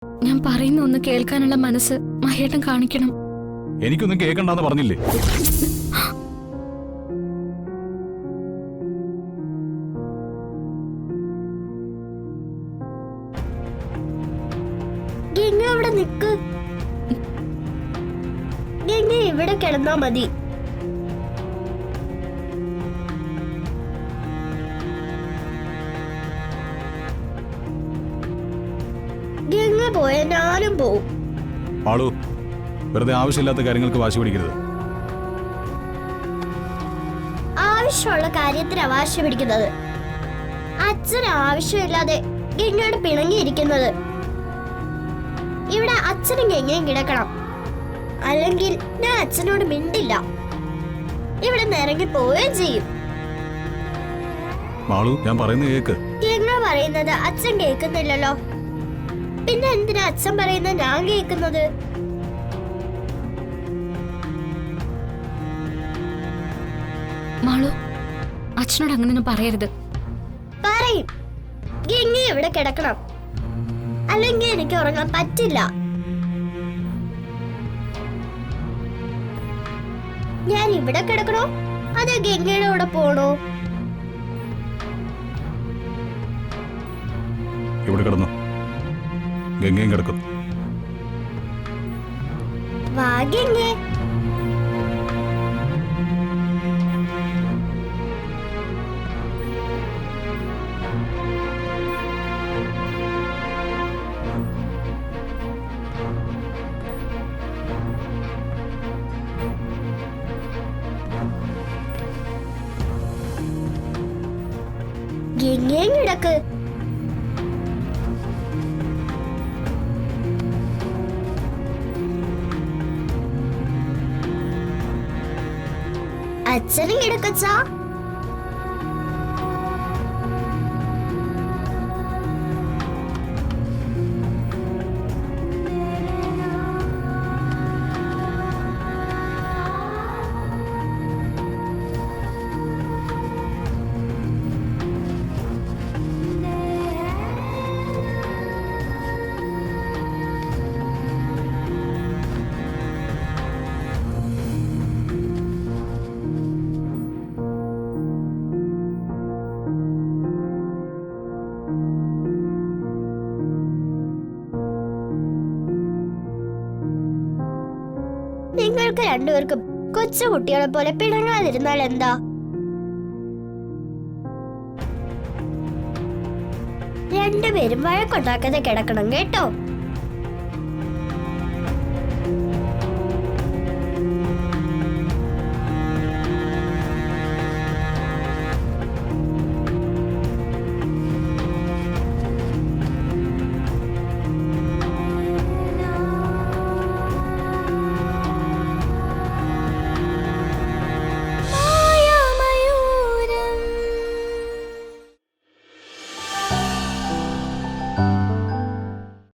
ഞാൻ പറയുന്ന ഒന്ന് കേൾക്കാനുള്ള മനസ്സ് മഹേട്ടൻ കാണിക്കണം. എനിക്കൊന്നും കേൾക്കണ്ടെന്ന് പറഞ്ഞില്ലേ? അവിടെ നിക്ക്. ഇവിടെ കിടന്നാ മതി. ഗംഗ പോയ ഞാനും പോവും. ആളു വെറുതെ ആവശ്യമില്ലാത്ത കാര്യങ്ങൾക്ക് വാശി പിടിക്കരുത്. ആവശ്യമുള്ള കാര്യത്തിന് വാശി പിടിക്കുന്നത്. അച്ഛന് ആവശ്യമില്ലാതെ ഗംഗയോട് പിണങ്ങിയിരിക്കുന്നത്. ഇവിടെ അച്ഛനും ഗംഗയും കിടക്കണം, അല്ലെങ്കിൽ ഞാൻ അച്ഛനോട് മിണ്ടില്ല. ഇവിടെ നിറങ്ങി പോവുകയും ചെയ്യും. ഞാൻ പറയുന്നത് കേക്ക്. ഗംഗ പറയുന്നത് അച്ഛൻ കേൾക്കുന്നില്ലല്ലോ, പിന്നെ എന്തിനാ അച്ഛൻ പറയുന്നത് ഞാൻ കേൾക്കുന്നത്? മാളു, അച്ഛനോട് അങ്ങനെയൊന്നും പറയരുത്. പറയും. ഗംഗ ഇവിടെ കിടക്കണം, അല്ലെങ്കിൽ എനിക്ക് ഉറങ്ങാൻ പറ്റില്ല. ഞാൻ ഇവിടെ കിടക്കണോ അതോ ഗംഗയുടെ കൂടെ പോണോ? ഇവിടെ കിടന്നു, ഗംഗയും കിടക്കും. വാ ഗംഗേ. ഗംഗയും കിടക്ക്. അച്ഛനും കിടക്കച്ചാ. നിങ്ങൾക്ക് രണ്ടുപേർക്കും കൊച്ചു കുട്ടികളെ പോലെ പിണങ്ങാതിരുന്നാൽ എന്താ? രണ്ടുപേരും വഴക്കുണ്ടാക്കാതെ കിടക്കണം കേട്ടോ.